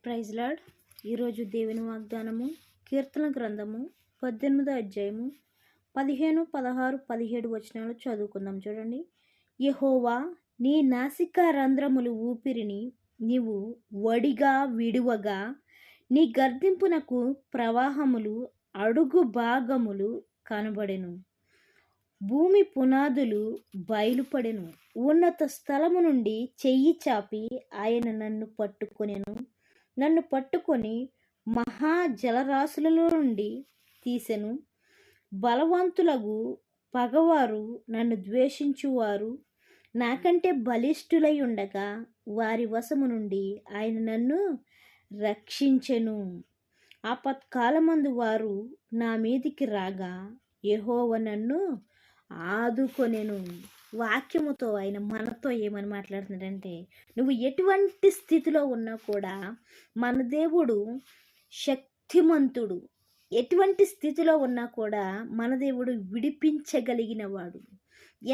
Praise lord. ఈరోజు దేవుని వాగ్దానము కీర్తన గ్రంథము 18వ అధ్యాయము 15, 16, 17 వచనాలు చదువుకుందాం. చూడండి. యెహోవా, నీ నాసికా రంధ్రములు ఊపిరిని నీవు వడిగా విడువగా, నీ గర్దింపునకు ప్రవాహములు అడుగు భాగములు కనబడెను. భూమి పునాదులు బయలుపడెను. ఉన్నత స్థలము నుండి చెయ్యి చాపి ఆయన నన్ను పట్టుకొని మహా జలరాశులలో నుండి తీసెను. బలవంతులకు పగవారు, నన్ను ద్వేషించువారు నాకంటే బలిష్ఠులై ఉండగా, వారి వశము నుండి ఆయన నన్ను రక్షించెను. ఆపత్కాలమందు వారు నా మీదికి రాగా, యెహోవా నన్ను ఆదుకొనెను. వాక్యముతో ఆయన మనతో ఏమని మాట్లాడుతున్నాడంటే, నువ్వు ఎటువంటి స్థితిలో ఉన్నా కూడా మన దేవుడు శక్తిమంతుడు. ఎటువంటి స్థితిలో ఉన్నా కూడా మన దేవుడు విడిపించగలిగిన వాడు.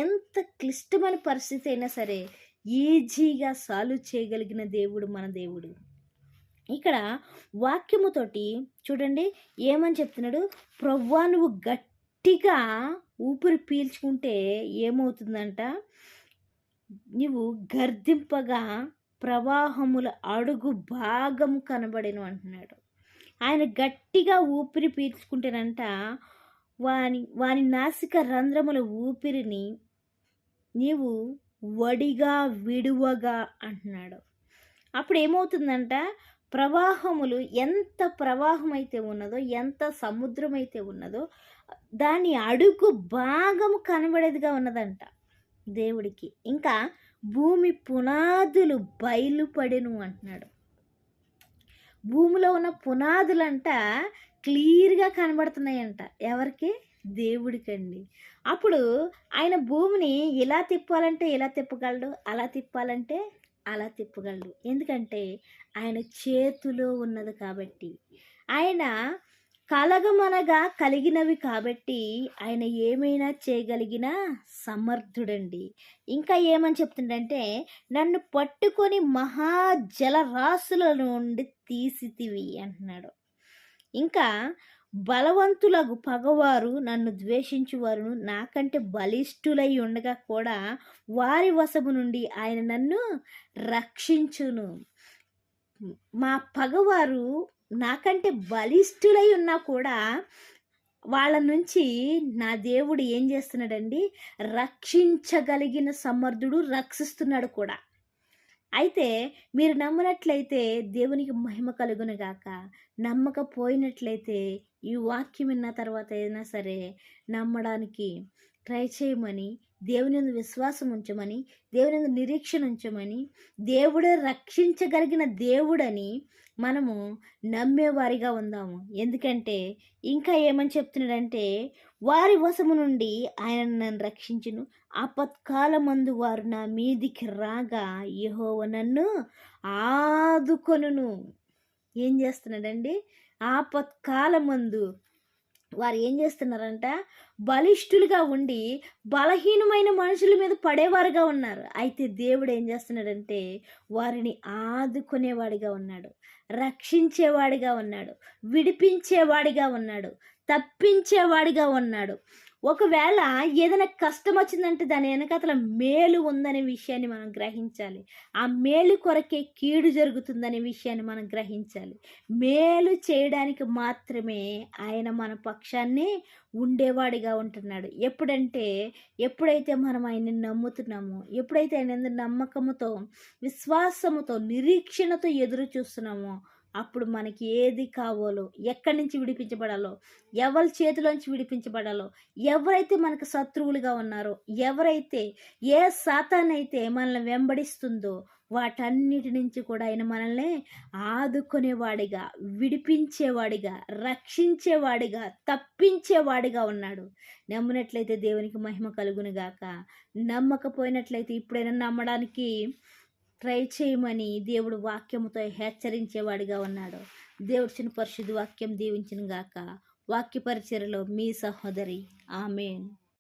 ఎంత క్లిష్టమైన పరిస్థితి అయినా సరే ఈజీగా సాల్వ్ చేయగలిగిన దేవుడు మన దేవుడు. ఇక్కడ వాక్యముతోటి చూడండి ఏమని చెప్తున్నాడు. ప్రభువా, నువ్వు గట్టిగా ఊపిరి పీల్చుకుంటే ఏమవుతుందంట, నువ్వు గర్దింపగా ప్రవాహముల అడుగు భాగము కనబడేను అంటున్నాడు. ఆయన గట్టిగా ఊపిరి పీల్చుకుంటేనంట వాని నాసిక రంధ్రముల ఊపిరిని నీవు వడిగా విడువగా అంటున్నాడు. అప్పుడు ఏమవుతుందంట, ప్రవాహములు ఎంత ప్రవాహం అయితే ఉన్నదో, ఎంత సముద్రం అయితే ఉన్నదో దాని అడుగు భాగము కనబడేదిగా ఉన్నదంట దేవుడికి. ఇంకా భూమి పునాదులు బయలుపడెను అంటున్నాడు. భూమిలో ఉన్న పునాదులంట క్లియర్గా కనబడుతున్నాయంట. ఎవరికి? దేవుడికండి. అప్పుడు ఆయన భూమిని ఇలా తిప్పాలంటే ఇలా తిప్పగలడు, అలా తిప్పాలంటే అలా తిప్పగలడు. ఎందుకంటే ఆయన చేతిలో ఉన్నది కాబట్టి, ఆయన కలగమనగా కలిగినవి కాబట్టి ఆయన ఏమైనా చేయగలిగిన సమర్థుడండి. ఇంకా ఏమని చెప్తుండంటే, నన్ను పట్టుకొని మహా జలరాశుల నుండి తీసితివి అంటున్నాడు. ఇంకా బలవంతులకు పగవారు, నన్ను ద్వేషించువారు నాకంటే బలిష్ఠులై ఉండగా కూడా వారి వశము నుండి ఆయన నన్ను రక్షించును. మా పగవారు నాకంటే బలిష్ఠులై ఉన్నా కూడా వాళ్ళ నుంచి నా దేవుడు ఏం చేస్తున్నాడండి, రక్షించగలిగిన సమర్థుడు, రక్షిస్తున్నాడు కూడా. అయితే మీరు నమ్మినట్లయితే దేవునికి మహిమ కలుగును గాక. నమ్మకపోయినట్లయితే ఈ వాక్యం విన్న తర్వాత అయినా సరే నమ్మడానికి ట్రై చేయమని, దేవుని యందు విశ్వాసం ఉంచమని, దేవుని యందు నిరీక్షణ ఉంచమని, దేవుడే రక్షించగలిగిన దేవుడని మనము నమ్మేవారిగా ఉందాము. ఎందుకంటే ఇంకా ఏమని చెప్తున్నాడంటే, వారి వశము నుండి ఆయన నన్ను రక్షించును. ఆపత్కాలమందు వారు నా మీదికి రాగా, యెహోవా నన్ను ఆదుకొనును. ఏం చేస్తున్నాడండి? ఆపత్కాలమందు వారు ఏం చేస్తున్నారంట, బలిష్ఠులుగా ఉండి బలహీనమైన మనుషుల మీద పడేవారుగా ఉన్నారు. అయితే దేవుడు ఏం చేస్తున్నాడంటే వారిని ఆదుకునేవాడిగా ఉన్నాడు, రక్షించేవాడిగా ఉన్నాడు, విడిపించేవాడిగా ఉన్నాడు, తప్పించేవాడిగా ఉన్నాడు. ఒకవేళ ఏదైనా కష్టం వచ్చిందంటే దాని వెనకాతల మేలు ఉందనే విషయాన్ని మనం గ్రహించాలి. ఆ మేలు కొరకే కీడు జరుగుతుందనే విషయాన్ని మనం గ్రహించాలి. మేలు చేయడానికి మాత్రమే ఆయన మన పక్షాన్ని ఉండేవాడిగా ఉంటున్నాడు. ఎప్పుడైతే మనం ఆయన్ని నమ్ముతున్నామో, ఎప్పుడైతే ఆయన నమ్మకముతో, విశ్వాసముతో, నిరీక్షణతో ఎదురు చూస్తున్నామో, అప్పుడు మనకి ఏది కావాలో, ఎక్కడి నుంచి విడిపించబడాలో, ఎవరి చేతిలోంచి విడిపించబడాలో, ఎవరైతే మనకు శత్రువులుగా ఉన్నారో, ఎవరైతే ఏ సాతానైతే మనల్ని వెంబడిస్తుందో వాటన్నిటి నుంచి కూడా ఆయన మనల్ని ఆదుకునేవాడిగా, విడిపించేవాడిగా, రక్షించేవాడిగా, తప్పించేవాడిగా ఉన్నాడు. నమ్మినట్లయితే దేవునికి మహిమ కలుగును గాక. నమ్మకపోయినట్లయితే ఇప్పుడైనా నమ్మడానికి ట్రై చేయమని దేవుడు వాక్యముతో హెచ్చరించేవాడిగా ఉన్నాడు. దేవుడు చిన్న పరిశుద్ధ వాక్యం దీవించును గాక. వాక్య పరిచర్యలో మీ సహోదరి. ఆమేన్.